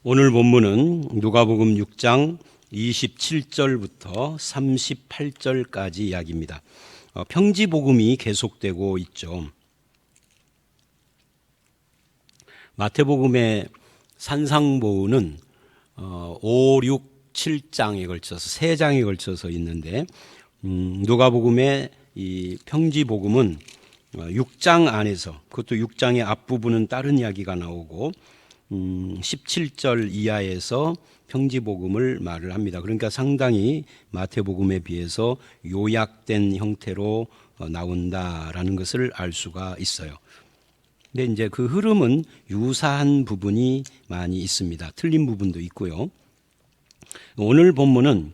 오늘 본문은 누가복음 6장 27절부터 38절까지 이야기입니다. 평지복음이 계속되고 있죠. 마태복음의 산상보훈은 5, 6, 7장에 걸쳐서 3장에 걸쳐서 있는데 누가복음의 이 평지복음은 6장 안에서, 그것도 6장의 앞부분은 다른 이야기가 나오고 17절 이하에서 평지복음을 말을 합니다. 그러니까 상당히 마태복음에 비해서 요약된 형태로 나온다라는 것을 알 수가 있어요. 근데 이제 그 흐름은 유사한 부분이 많이 있습니다. 틀린 부분도 있고요. 오늘 본문은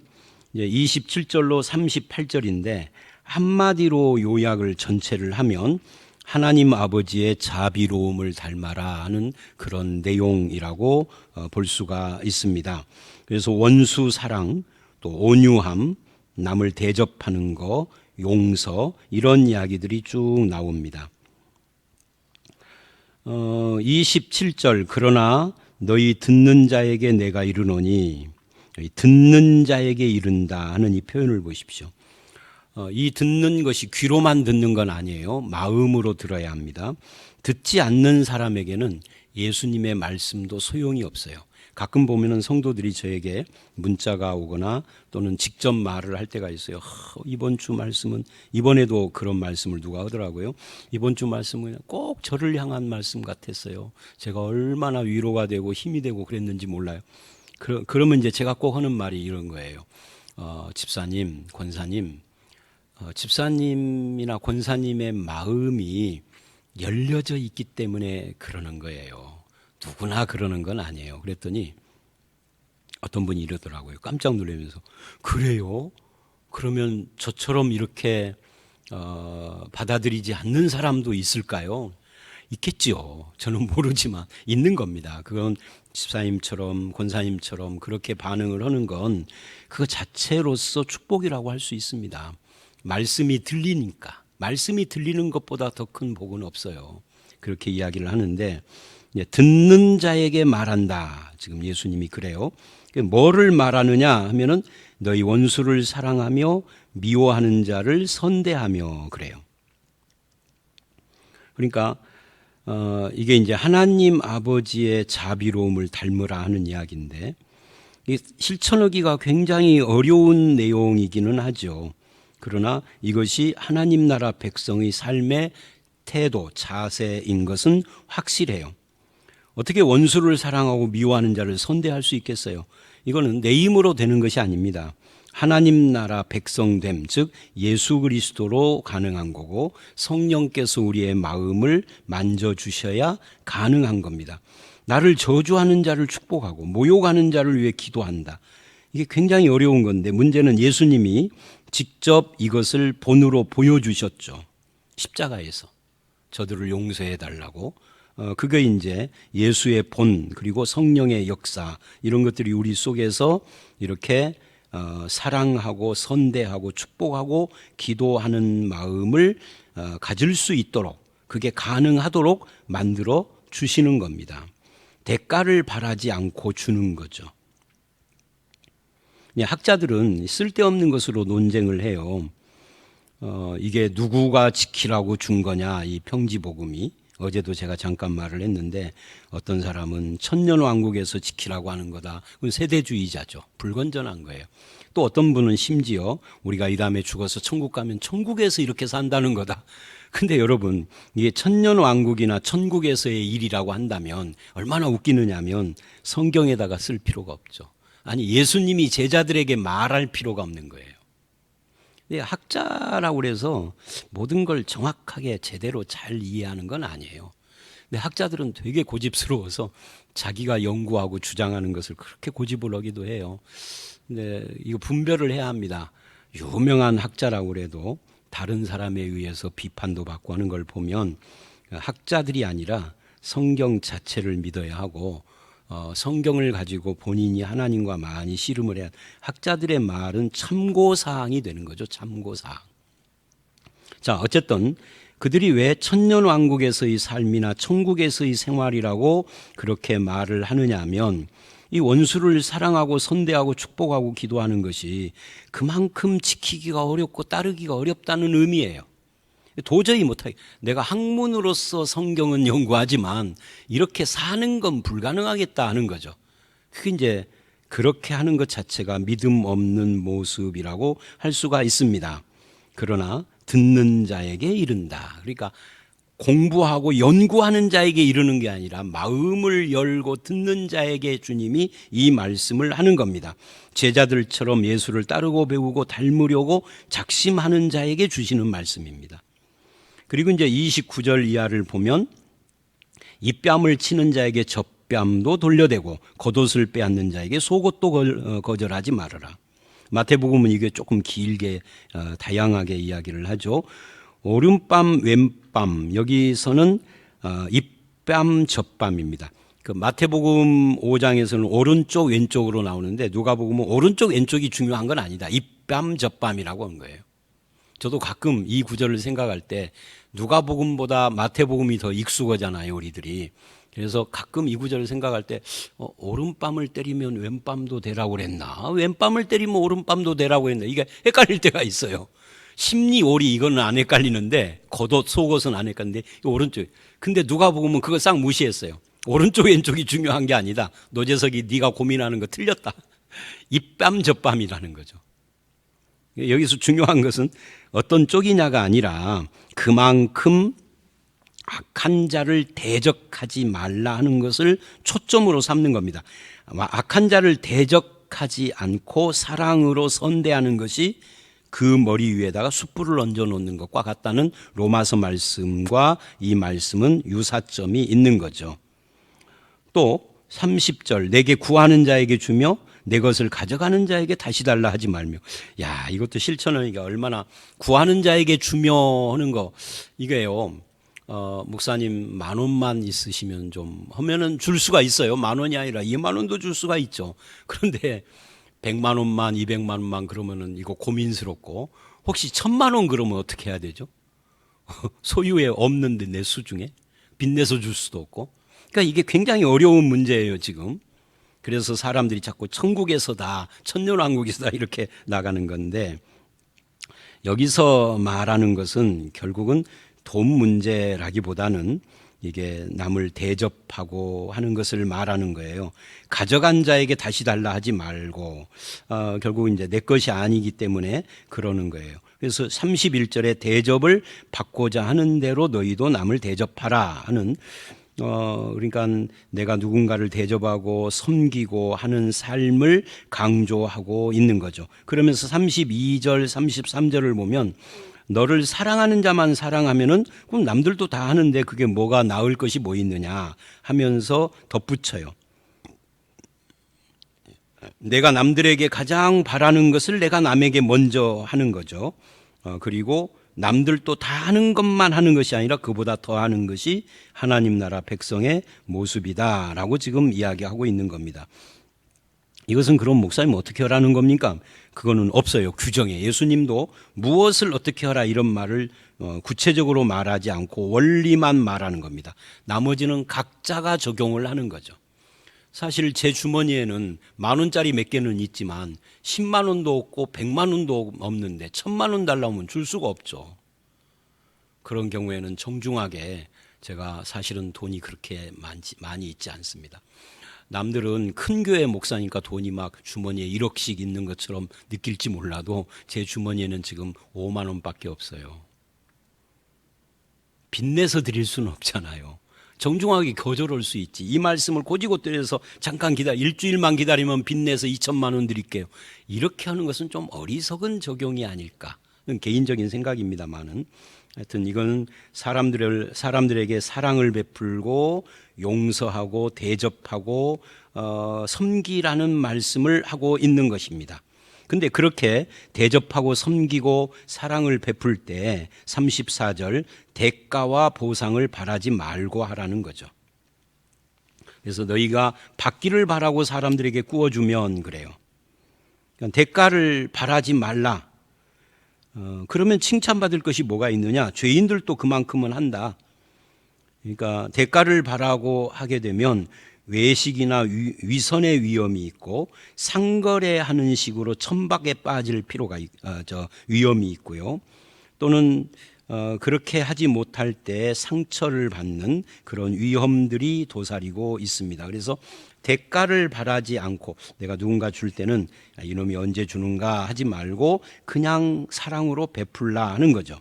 이제 27절로 38절인데 한마디로 요약을 전체를 하면 하나님 아버지의 자비로움을 닮아라 하는 그런 내용이라고 볼 수가 있습니다. 그래서 원수 사랑, 또 온유함, 남을 대접하는 거, 용서, 이런 이야기들이 쭉 나옵니다. 27절, 그러나 너희 듣는 자에게 내가 이르노니, 듣는 자에게 이른다 하는 이 표현을 보십시오. 이 듣는 것이 귀로만 듣는 건 아니에요. 마음으로 들어야 합니다. 듣지 않는 사람에게는 예수님의 말씀도 소용이 없어요. 가끔 보면은 성도들이 저에게 문자가 오거나 또는 직접 말을 할 때가 있어요. 이번 주 말씀은, 이번에도 그런 말씀을 누가 하더라고요. 이번 주 말씀은 꼭 저를 향한 말씀 같았어요. 제가 얼마나 위로가 되고 힘이 되고 그랬는지 몰라요. 그러면 이제 제가 꼭 하는 말이 이런 거예요. 집사님, 권사님, 집사님이나 권사님의 마음이 열려져 있기 때문에 그러는 거예요. 누구나 그러는 건 아니에요. 그랬더니 어떤 분이 이러더라고요. 깜짝 놀라면서, 그래요? 그러면 저처럼 이렇게 받아들이지 않는 사람도 있을까요? 있겠지요. 저는 모르지만 있는 겁니다. 그건 집사님처럼 권사님처럼 그렇게 반응을 하는 건 그거 자체로서 축복이라고 할 수 있습니다. 말씀이 들리니까. 말씀이 들리는 것보다 더 큰 복은 없어요. 그렇게 이야기를 하는데, 듣는 자에게 말한다. 지금 예수님이 그래요. 뭐를 말하느냐 하면은 너희 원수를 사랑하며 미워하는 자를 선대하며 그래요. 그러니까 이게 이제 하나님 아버지의 자비로움을 닮으라 하는 이야기인데, 실천하기가 굉장히 어려운 내용이기는 하죠. 그러나 이것이 하나님 나라 백성의 삶의 태도, 자세인 것은 확실해요. 어떻게 원수를 사랑하고 미워하는 자를 선대할 수 있겠어요? 이거는 내 힘으로 되는 것이 아닙니다. 하나님 나라 백성됨, 즉 예수 그리스도로 가능한 거고, 성령께서 우리의 마음을 만져주셔야 가능한 겁니다. 나를 저주하는 자를 축복하고 모욕하는 자를 위해 기도한다. 이게 굉장히 어려운 건데, 문제는 예수님이 직접 이것을 본으로 보여주셨죠. 십자가에서 저들을 용서해 달라고. 그게 이제 예수의 본, 그리고 성령의 역사, 이런 것들이 우리 속에서 이렇게 사랑하고 선대하고 축복하고 기도하는 마음을 가질 수 있도록, 그게 가능하도록 만들어 주시는 겁니다. 대가를 바라지 않고 주는 거죠. 학자들은 쓸데없는 것으로 논쟁을 해요. 이게 누구가 지키라고 준 거냐, 이 평지복음이. 어제도 제가 잠깐 말을 했는데, 어떤 사람은 천년왕국에서 지키라고 하는 거다. 그건 세대주의자죠. 불건전한 거예요. 또 어떤 분은 심지어 우리가 이 다음에 죽어서 천국 가면 천국에서 이렇게 산다는 거다. 근데 여러분, 이게 천년왕국이나 천국에서의 일이라고 한다면 얼마나 웃기느냐면 성경에다가 쓸 필요가 없죠. 아니, 예수님이 제자들에게 말할 필요가 없는 거예요. 학자라고 그래서 모든 걸 정확하게 제대로 잘 이해하는 건 아니에요. 근데 학자들은 되게 고집스러워서 자기가 연구하고 주장하는 것을 그렇게 고집을 하기도 해요. 근데 이거 분별을 해야 합니다. 유명한 학자라고 그래도 다른 사람에 의해서 비판도 받고 하는 걸 보면 학자들이 아니라 성경 자체를 믿어야 하고, 성경을 가지고 본인이 하나님과 많이 씨름을 해야, 학자들의 말은 참고사항이 되는 거죠. 참고사항. 자, 어쨌든 그들이 왜 천년왕국에서의 삶이나 천국에서의 생활이라고 그렇게 말을 하느냐 하면, 이 원수를 사랑하고 선대하고 축복하고 기도하는 것이 그만큼 지키기가 어렵고 따르기가 어렵다는 의미예요. 도저히 못하게, 내가 학문으로서 성경은 연구하지만 이렇게 사는 건 불가능하겠다 하는 거죠. 그게 이제 그렇게 하는 것 자체가 믿음 없는 모습이라고 할 수가 있습니다. 그러나 듣는 자에게 이른다. 그러니까 공부하고 연구하는 자에게 이르는 게 아니라 마음을 열고 듣는 자에게 주님이 이 말씀을 하는 겁니다. 제자들처럼 예수를 따르고 배우고 닮으려고 작심하는 자에게 주시는 말씀입니다. 그리고 이제 29절 이하를 보면 이 뺨을 치는 자에게 젖뺨도 돌려대고 겉옷을 빼앗는 자에게 속옷도 거절하지 말아라. 마태복음은 이게 조금 길게 다양하게 이야기를 하죠. 오른뺨 왼뺨, 여기서는 입뺨 젖뺨입니다. 그 마태복음 5장에서는 오른쪽 왼쪽으로 나오는데 누가복음은 오른쪽 왼쪽이 중요한 건 아니다. 입뺨 젖뺨이라고 한 거예요. 저도 가끔 이 구절을 생각할 때 누가복음보다 마태복음이 더 익숙하잖아요, 우리들이. 그래서 가끔 이 구절을 생각할 때 오른뺨을 때리면 왼뺨도 되라고 그랬나? 왼뺨을 때리면 오른뺨도 되라고 했나? 이게 헷갈릴 때가 있어요. 심리 오리 이거는 안 헷갈리는데 겉옷 속옷은 안 헷갈리는데 오른쪽. 근데 누가복음은 그거 싹 무시했어요. 오른쪽 왼쪽이 중요한 게 아니다. 노재석이 네가 고민하는 거 틀렸다. 입뺨 젖뺨이라는 거죠. 여기서 중요한 것은 어떤 쪽이냐가 아니라 그만큼 악한 자를 대적하지 말라 하는 것을 초점으로 삼는 겁니다. 악한 자를 대적하지 않고 사랑으로 선대하는 것이 그 머리 위에다가 숯불을 얹어 놓는 것과 같다는 로마서 말씀과 이 말씀은 유사점이 있는 거죠. 또 30절 내게 구하는 자에게 주며 내 것을 가져가는 자에게 다시 달라 하지 말며. 야, 이것도 실천하니까 얼마나 구하는 자에게 주며 하는 거. 이게요, 목사님 10,000원만 있으시면 좀 하면은 줄 수가 있어요. 10,000원이 아니라 20,000원도 줄 수가 있죠. 그런데 100,000원만 200,000원만 그러면은 이거 고민스럽고, 혹시 1,000,000원 그러면 어떻게 해야 되죠? 소유에 없는데 내 수중에 빚내서 줄 수도 없고. 그러니까 이게 굉장히 어려운 문제예요, 지금. 그래서 사람들이 자꾸 천국에서다, 천년왕국에서다 이렇게 나가는 건데, 여기서 말하는 것은 결국은 돈 문제라기보다는 이게 남을 대접하고 하는 것을 말하는 거예요. 가져간 자에게 다시 달라 하지 말고, 결국 이제 내 것이 아니기 때문에 그러는 거예요. 그래서 31절에 대접을 받고자 하는 대로 너희도 남을 대접하라 하는, 그러니까 내가 누군가를 대접하고 섬기고 하는 삶을 강조하고 있는 거죠. 그러면서 32절, 33절을 보면 너를 사랑하는 자만 사랑하면은 그럼 남들도 다 하는데 그게 뭐가 나을 것이 뭐 있느냐 하면서 덧붙여요. 내가 남들에게 가장 바라는 것을 내가 남에게 먼저 하는 거죠. 그리고 남들도 다 하는 것만 하는 것이 아니라 그보다 더 하는 것이 하나님 나라 백성의 모습이다라고 지금 이야기하고 있는 겁니다. 이것은 그럼 목사님 어떻게 하라는 겁니까? 그거는 없어요. 규정에. 예수님도 무엇을 어떻게 하라 이런 말을 구체적으로 말하지 않고 원리만 말하는 겁니다. 나머지는 각자가 적용을 하는 거죠. 사실 제 주머니에는 10,000원짜리 몇 개는 있지만 10만 원도 없고 100만 원도 없는데 1,000만 원 달라면 줄 수가 없죠. 그런 경우에는 정중하게 제가 사실은 돈이 그렇게 많이 있지 않습니다. 남들은 큰 교회 목사니까 돈이 막 주머니에 1억씩 있는 것처럼 느낄지 몰라도 제 주머니에는 지금 5만 원밖에 없어요. 빚내서 드릴 수는 없잖아요. 정중하게 거절할 수 있지. 이 말씀을 고지고대해서 잠깐 일주일만 기다리면 빚내서 2,000만 원 드릴게요. 이렇게 하는 것은 좀 어리석은 적용이 아닐까. 개인적인 생각입니다만은. 하여튼 이건 사람들에게 사랑을 베풀고 용서하고 대접하고 섬기라는 말씀을 하고 있는 것입니다. 근데 그렇게 대접하고 섬기고 사랑을 베풀 때 34절 대가와 보상을 바라지 말고 하라는 거죠. 그래서 너희가 받기를 바라고 사람들에게 구워주면 그래요. 그러니까 대가를 바라지 말라. 그러면 칭찬받을 것이 뭐가 있느냐? 죄인들도 그만큼은 한다. 그러니까 대가를 바라고 하게 되면 외식이나 위선의 위험이 있고 상거래하는 식으로 천박에 빠질 필요가 위험이 있고요. 또는 그렇게 하지 못할 때 상처를 받는 그런 위험들이 도사리고 있습니다. 그래서 대가를 바라지 않고 내가 누군가 줄 때는 이놈이 언제 주는가 하지 말고 그냥 사랑으로 베풀라 하는 거죠.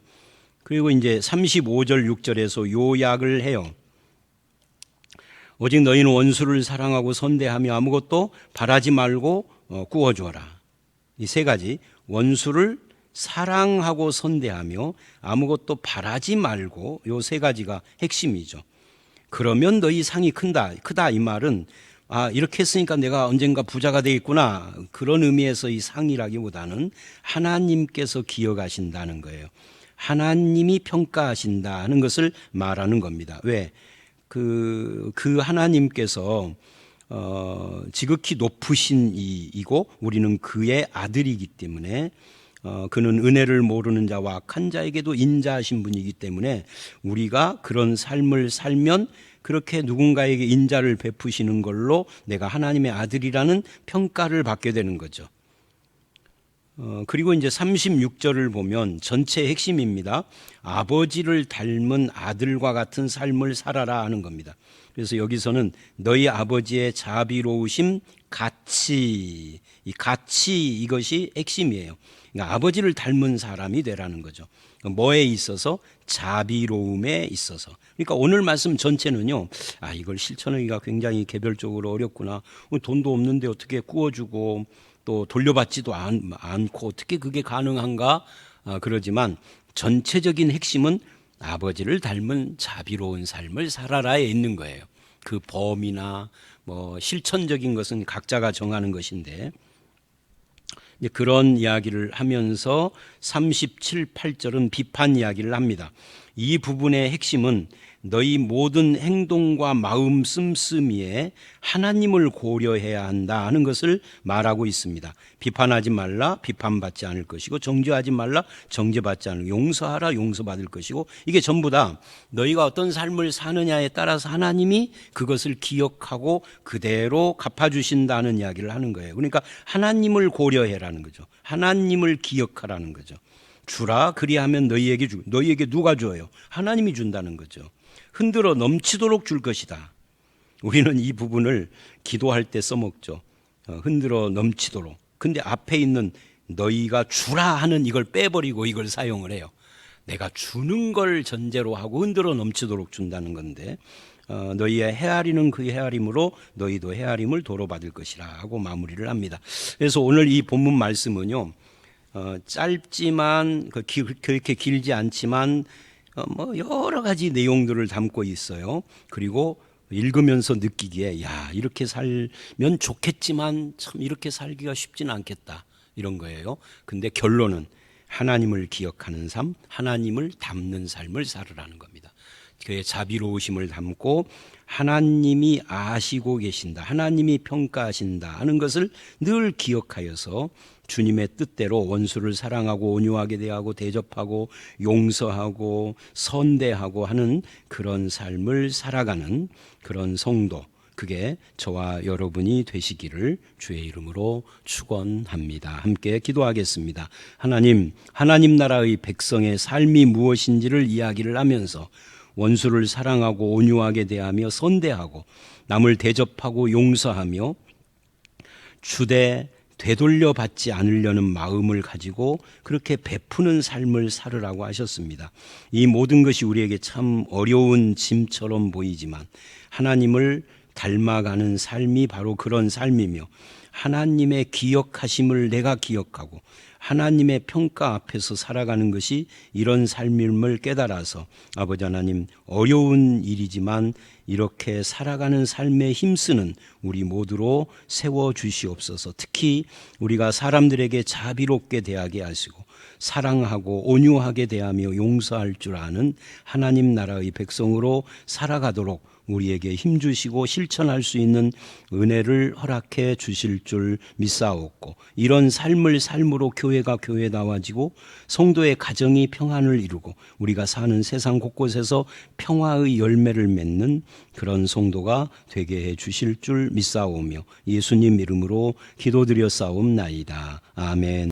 그리고 이제 35절 6절에서 요약을 해요. 오직 너희는 원수를 사랑하고 선대하며 아무것도 바라지 말고 구워주어라. 이 세 가지, 원수를 사랑하고 선대하며 아무것도 바라지 말고, 요 세 가지가 핵심이죠. 그러면 너희 상이 크다 이 말은 이렇게 했으니까 내가 언젠가 부자가 되겠구나, 그런 의미에서 이 상이라기보다는 하나님께서 기억하신다는 거예요. 하나님이 평가하신다는 것을 말하는 겁니다. 왜? 그 하나님께서 지극히 높으신 이고 우리는 그의 아들이기 때문에 그는 은혜를 모르는 자와 악한 자에게도 인자하신 분이기 때문에 우리가 그런 삶을 살면 그렇게 누군가에게 인자를 베푸시는 걸로 내가 하나님의 아들이라는 평가를 받게 되는 거죠. 그리고 이제 36절을 보면 전체의 핵심입니다. 아버지를 닮은 아들과 같은 삶을 살아라 하는 겁니다. 그래서 여기서는 너희 아버지의 자비로우심 가치, 이 가치, 이것이 핵심이에요. 그러니까 아버지를 닮은 사람이 되라는 거죠. 뭐에 있어서? 자비로움에 있어서. 그러니까 오늘 말씀 전체는요, 이걸 실천하기가 굉장히 개별적으로 어렵구나, 돈도 없는데 어떻게 구워주고 또 돌려받지도 않고 어떻게 그게 가능한가, 그러지만 전체적인 핵심은 아버지를 닮은 자비로운 삶을 살아라에 있는 거예요. 그 범위나 실천적인 것은 각자가 정하는 것인데, 그런 이야기를 하면서 37, 8절은 비판 이야기를 합니다. 이 부분의 핵심은 너희 모든 행동과 마음 씀씀이에 하나님을 고려해야 한다 하는 것을 말하고 있습니다. 비판하지 말라, 비판받지 않을 것이고, 정죄하지 말라, 정죄받지 않을, 용서하라, 용서받을 것이고, 이게 전부 다 너희가 어떤 삶을 사느냐에 따라서 하나님이 그것을 기억하고 그대로 갚아주신다는 이야기를 하는 거예요. 그러니까 하나님을 고려해라는 거죠. 하나님을 기억하라는 거죠. 주라, 그리하면 너희에게 주고, 너희에게 누가 줘요? 하나님이 준다는 거죠. 흔들어 넘치도록 줄 것이다. 우리는 이 부분을 기도할 때 써먹죠. 흔들어 넘치도록. 근데 앞에 있는 너희가 주라 하는 이걸 빼버리고 이걸 사용을 해요. 내가 주는 걸 전제로 하고 흔들어 넘치도록 준다는 건데, 너희의 헤아리는 그 헤아림으로 너희도 헤아림을 도로 받을 것이라 하고 마무리를 합니다. 그래서 오늘 이 본문 말씀은요, 짧지만 그렇게 길지 않지만 여러 가지 내용들을 담고 있어요. 그리고 읽으면서 느끼기에 이렇게 살면 좋겠지만 참 이렇게 살기가 쉽지는 않겠다, 이런 거예요. 근데 결론은 하나님을 기억하는 삶, 하나님을 닮는 삶을 살으라는 겁니다. 그의 자비로우심을 담고 하나님이 아시고 계신다, 하나님이 평가하신다 하는 것을 늘 기억하여서 주님의 뜻대로 원수를 사랑하고 온유하게 대하고 대접하고 용서하고 선대하고 하는 그런 삶을 살아가는 그런 성도, 그게 저와 여러분이 되시기를 주의 이름으로 축원합니다. 함께 기도하겠습니다. 하나님 나라의 백성의 삶이 무엇인지를 이야기를 하면서 원수를 사랑하고 온유하게 대하며 선대하고 남을 대접하고 용서하며 주대 되돌려 받지 않으려는 마음을 가지고 그렇게 베푸는 삶을 살으라고 하셨습니다. 이 모든 것이 우리에게 참 어려운 짐처럼 보이지만 하나님을 닮아가는 삶이 바로 그런 삶이며, 하나님의 기억하심을 내가 기억하고 하나님의 평가 앞에서 살아가는 것이 이런 삶임을 깨달아서 아버지 하나님, 어려운 일이지만 이렇게 살아가는 삶에 힘쓰는 우리 모두로 세워주시옵소서. 특히 우리가 사람들에게 자비롭게 대하게 하시고 사랑하고 온유하게 대하며 용서할 줄 아는 하나님 나라의 백성으로 살아가도록 우리에게 힘주시고 실천할 수 있는 은혜를 허락해 주실 줄 믿사옵고, 이런 삶을 삶으로 교회가 교회다워지고 성도의 가정이 평안을 이루고 우리가 사는 세상 곳곳에서 평화의 열매를 맺는 그런 성도가 되게 해 주실 줄 믿사오며 예수님 이름으로 기도드렸사옵나이다. 아멘.